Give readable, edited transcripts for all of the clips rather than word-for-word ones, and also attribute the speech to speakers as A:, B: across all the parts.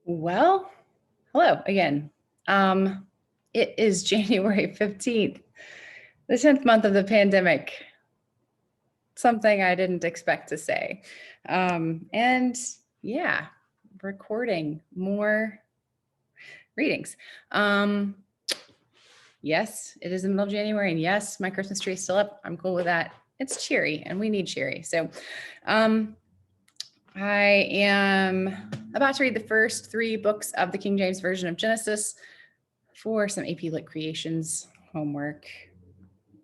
A: Well, hello again. It is January 15th, the 10th month of the pandemic. Something I didn't expect to say. And yeah, recording more readings. Yes, it is the middle of January, and yes, my Christmas tree is still up. I'm cool with that. It's cheery, and we need cheery. So, I am about to read the first 3 books of the King James Version of Genesis for some AP Lit Creations homework,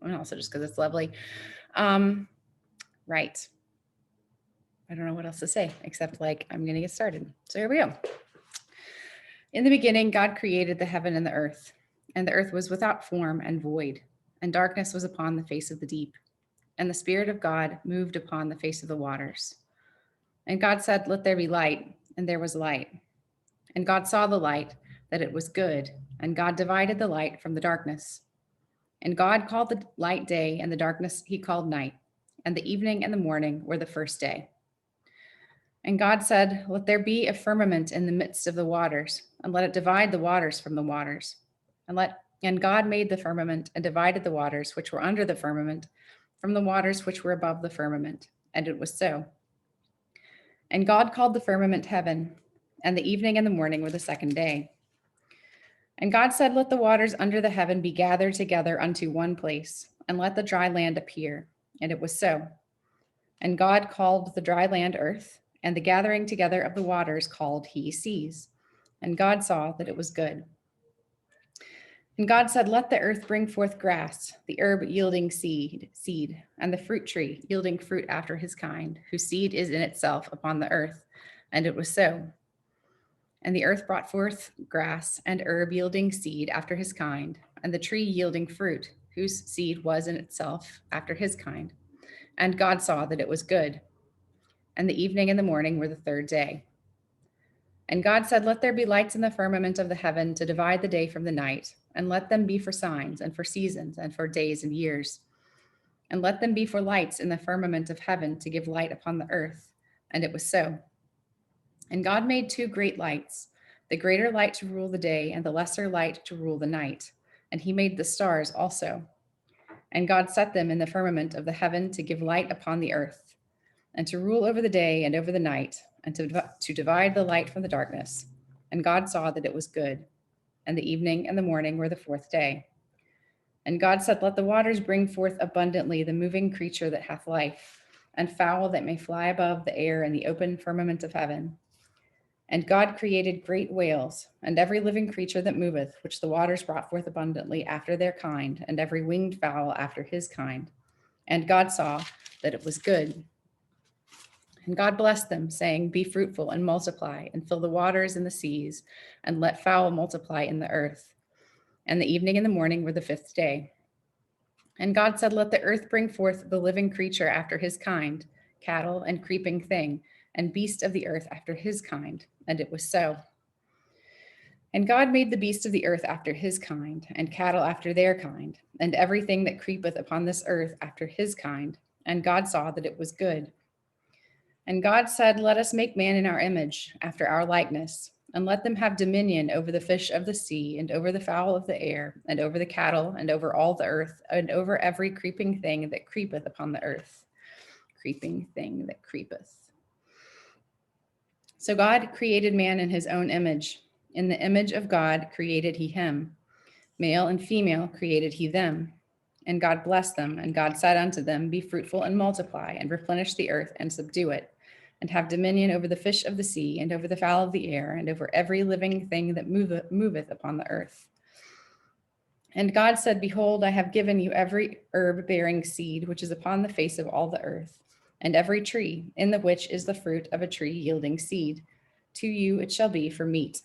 A: and also just because it's lovely. Right. I don't know what else to say, except like I'm going to get started. So here we go. In the beginning, God created the heaven and the earth was without form and void, and darkness was upon the face of the deep. And the Spirit of God moved upon the face of the waters. And God said, "Let there be light," and there was light. And God saw the light, that it was good, and God divided the light from the darkness. And God called the light day, and the darkness he called night. And the evening and the morning were the first day. And God said, "Let there be a firmament in the midst of the waters, and let it divide the waters from the waters. And God made the firmament and divided the waters which were under the firmament from the waters which were above the firmament. And it was so. And God called the firmament heaven, and the evening and the morning were the second day. And God said, "Let the waters under the heaven be gathered together unto one place, and let the dry land appear." And it was so. And God called the dry land earth, and the gathering together of the waters called he seas. And God saw that it was good. And God said, "Let the earth bring forth grass, the herb yielding seed, and the fruit tree yielding fruit after his kind, whose seed is in itself upon the earth." And it was so. And the earth brought forth grass and herb yielding seed after his kind, and the tree yielding fruit, whose seed was in itself after his kind. And God saw that it was good. And the evening and the morning were the third day. And God said, "Let there be lights in the firmament of the heaven to divide the day from the night, and let them be for signs and for seasons and for days and years. And let them be for lights in the firmament of heaven to give light upon the earth." And it was so. And God made 2 great lights, the greater light to rule the day, and the lesser light to rule the night. And he made the stars also. And God set them in the firmament of the heaven to give light upon the earth, and to rule over the day and over the night, and to divide the light from the darkness. And God saw that it was good. And the evening and the morning were the fourth day. And God said, "Let the waters bring forth abundantly the moving creature that hath life, and fowl that may fly above the air in the open firmament of heaven." And God created great whales, and every living creature that moveth, which the waters brought forth abundantly after their kind, and every winged fowl after his kind. And God saw that it was good. And God blessed them, saying, "Be fruitful and multiply, and fill the waters and the seas, and let fowl multiply in the earth." And the evening and the morning were the fifth day. And God said, "Let the earth bring forth the living creature after his kind, cattle and creeping thing, and beast of the earth after his kind." And it was so. And God made the beasts of the earth after his kind, and cattle after their kind, and everything that creepeth upon this earth after his kind. And God saw that it was good. And God said, "Let us make man in our image, after our likeness, and let them have dominion over the fish of the sea, and over the fowl of the air, and over the cattle, and over all the earth, and over every creeping thing that creepeth upon the earth." Creeping thing that creepeth. So God created man in his own image. In the image of God created he him. Male and female created he them. And God blessed them, and God said unto them, "Be fruitful and multiply, and replenish the earth, and subdue it, and have dominion over the fish of the sea, and over the fowl of the air, and over every living thing that moveth upon the earth." And God said, "Behold, I have given you every herb bearing seed which is upon the face of all the earth, and every tree in the which is the fruit of a tree yielding seed. To you it shall be for meat.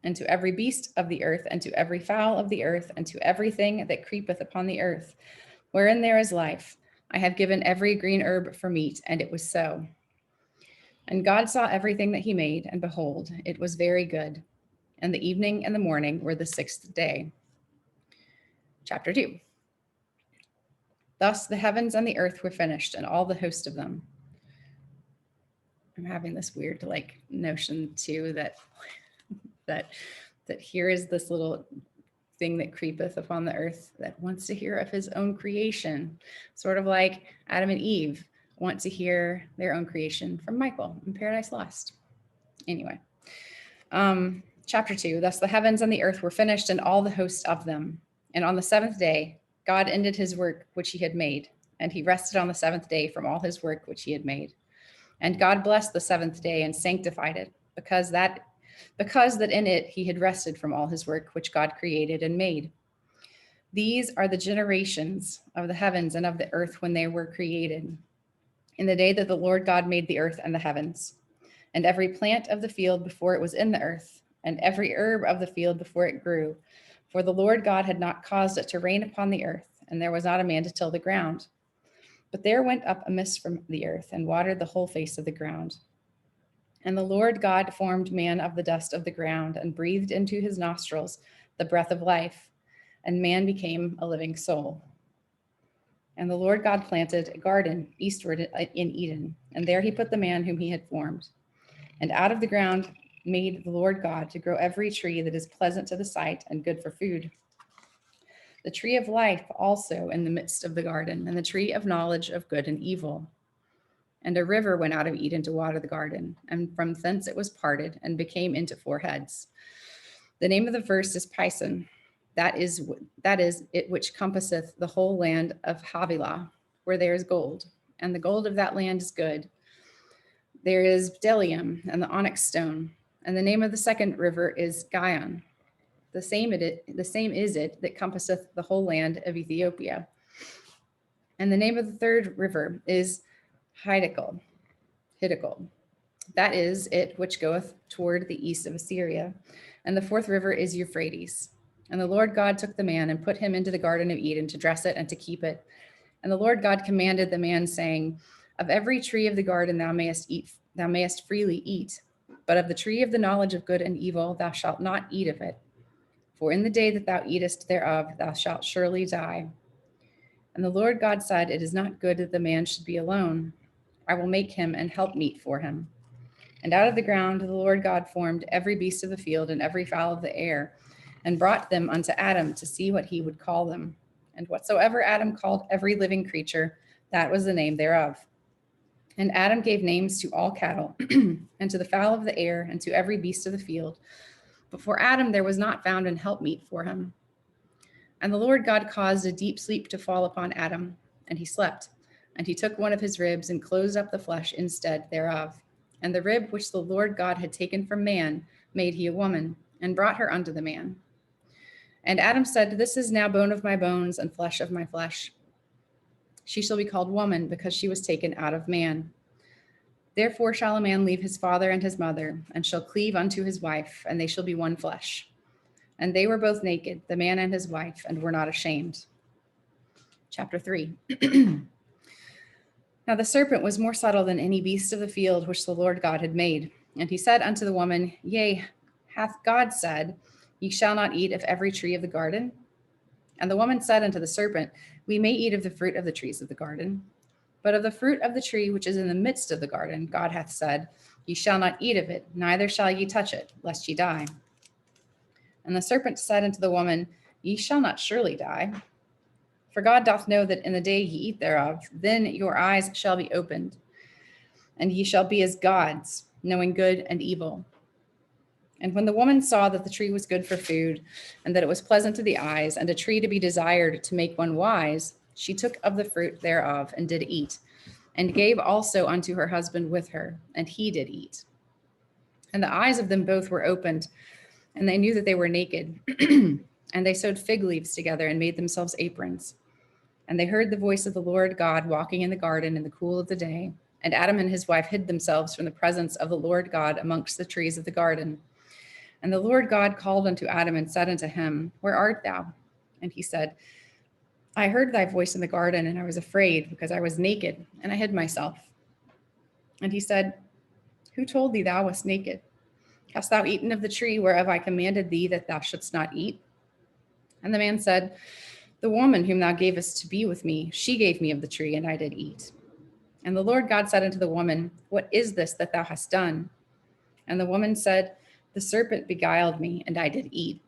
A: And to every beast of the earth, and to every fowl of the earth, and to everything that creepeth upon the earth, wherein there is life, I have given every green herb for meat." And it was so. And God saw everything that he made, and behold, it was very good. And the evening and the morning were the sixth day. Chapter 2. Thus the heavens and the earth were finished, and all the host of them. I'm having this weird notion too that that here is this little thing that creepeth upon the earth that wants to hear of his own creation, sort of like Adam and Eve want to hear their own creation from Michael in Paradise Lost. Anyway, chapter 2, thus the heavens and the earth were finished and all the hosts of them. And on the seventh day, God ended his work which he had made, and he rested on the seventh day from all his work which he had made. And God blessed the seventh day and sanctified it, because that in it he had rested from all his work which God created and made. These are the generations of the heavens and of the earth when they were created, in the day that the Lord God made the earth and the heavens, and every plant of the field before it was in the earth, and every herb of the field before it grew. For the Lord God had not caused it to rain upon the earth, and there was not a man to till the ground. But there went up a mist from the earth, and watered the whole face of the ground. And the Lord God formed man of the dust of the ground, and breathed into his nostrils the breath of life, and man became a living soul. And the Lord God planted a garden eastward in Eden, and there he put the man whom he had formed. And out of the ground made the Lord God to grow every tree that is pleasant to the sight and good for food. The tree of life also in the midst of the garden, and the tree of knowledge of good and evil. And a river went out of Eden to water the garden, and from thence it was parted and became into 4 heads. The name of the first is Pison. That is it which compasseth the whole land of Havilah, where there is gold, and the gold of that land is good. There is bdellium and the onyx stone, and the name of the second river is Gihon. The same is it that compasseth the whole land of Ethiopia. And the name of the third river is Hiddekel. That is it which goeth toward the east of Assyria. And the fourth river is Euphrates. And the Lord God took the man and put him into the garden of Eden to dress it and to keep it. And the Lord God commanded the man, saying, of every tree of the garden thou mayest freely eat, but of the tree of the knowledge of good and evil thou shalt not eat of it. For in the day that thou eatest thereof thou shalt surely die. And the Lord God said, it is not good that the man should be alone. I will make him an helpmeet for him. And out of the ground the Lord God formed every beast of the field and every fowl of the air, and brought them unto Adam to see what he would call them. And whatsoever Adam called every living creature, that was the name thereof. And Adam gave names to all cattle, and to the fowl of the air, and to every beast of the field. But for Adam there was not found an helpmeet for him. And the Lord God caused a deep sleep to fall upon Adam, and he slept. And he took one of his ribs and closed up the flesh instead thereof. And the rib which the Lord God had taken from man made he a woman, and brought her unto the man. And Adam said, this is now bone of my bones and flesh of my flesh. She shall be called woman, because she was taken out of man. Therefore shall a man leave his father and his mother, and shall cleave unto his wife, and they shall be one flesh. And they were both naked, the man and his wife, and were not ashamed. Chapter 3. Now the serpent was more subtle than any beast of the field which the Lord God had made. And he said unto the woman, yea, hath God said, ye shall not eat of every tree of the garden? And the woman said unto the serpent, we may eat of the fruit of the trees of the garden. But of the fruit of the tree which is in the midst of the garden, God hath said, ye shall not eat of it, neither shall ye touch it, lest ye die. And the serpent said unto the woman, ye shall not surely die. For God doth know that in the day ye eat thereof, then your eyes shall be opened, and ye shall be as gods, knowing good and evil. And when the woman saw that the tree was good for food, and that it was pleasant to the eyes, and a tree to be desired to make one wise, she took of the fruit thereof, and did eat, and gave also unto her husband with her, and he did eat. And the eyes of them both were opened, and they knew that they were naked. And they sewed fig leaves together, and made themselves aprons. And they heard the voice of the Lord God walking in the garden in the cool of the day. And Adam and his wife hid themselves from the presence of the Lord God amongst the trees of the garden. And the Lord God called unto Adam and said unto him, where art thou? And he said, I heard thy voice in the garden, and I was afraid, because I was naked, and I hid myself. And he said, who told thee thou wast naked? Hast thou eaten of the tree whereof I commanded thee that thou shouldst not eat? And the man said, the woman whom thou gavest to be with me, she gave me of the tree, and I did eat. And the Lord God said unto the woman, what is this that thou hast done? And the woman said, The serpent beguiled me, and I did eat.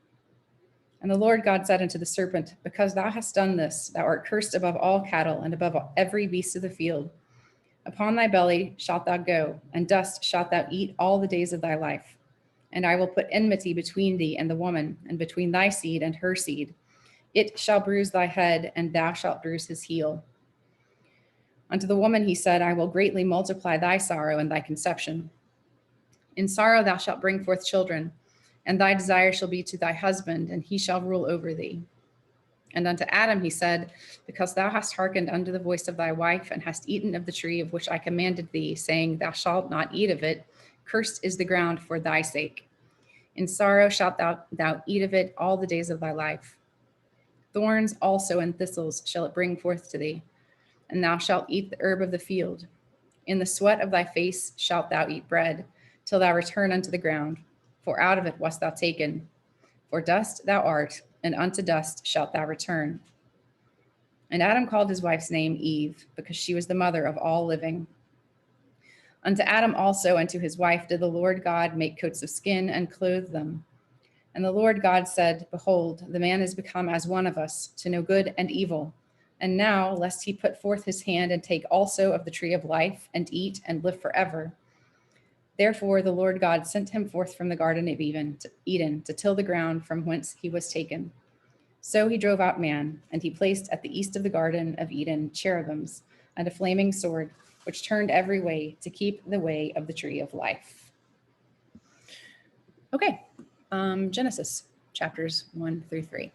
A: And the Lord God said unto the serpent, because thou hast done this, thou art cursed above all cattle and above every beast of the field. Upon thy belly shalt thou go, and dust shalt thou eat all the days of thy life. And I will put enmity between thee and the woman, and between thy seed and her seed. It shall bruise thy head, and thou shalt bruise his heel. Unto the woman he said, I will greatly multiply thy sorrow and thy conception. In sorrow thou shalt bring forth children, and thy desire shall be to thy husband, and he shall rule over thee. And unto Adam he said, because thou hast hearkened unto the voice of thy wife, and hast eaten of the tree of which I commanded thee, saying, thou shalt not eat of it, cursed is the ground for thy sake. In sorrow shalt thou eat of it all the days of thy life. Thorns also and thistles shall it bring forth to thee, and thou shalt eat the herb of the field. In the sweat of thy face shalt thou eat bread, till thou return unto the ground, for out of it wast thou taken. For dust thou art, and unto dust shalt thou return. And Adam called his wife's name Eve, because she was the mother of all living. Unto Adam also and to his wife did the Lord God make coats of skin and clothe them. And the Lord God said, behold, the man is become as one of us, to know good and evil. And now, lest he put forth his hand and take also of the tree of life, and eat and live forever. Therefore the Lord God sent him forth from the garden of Eden to till the ground from whence he was taken. So he drove out man, and he placed at the east of the garden of Eden cherubims and a flaming sword, which turned every way to keep the way of the tree of life. Okay, Genesis chapters 1 through 3.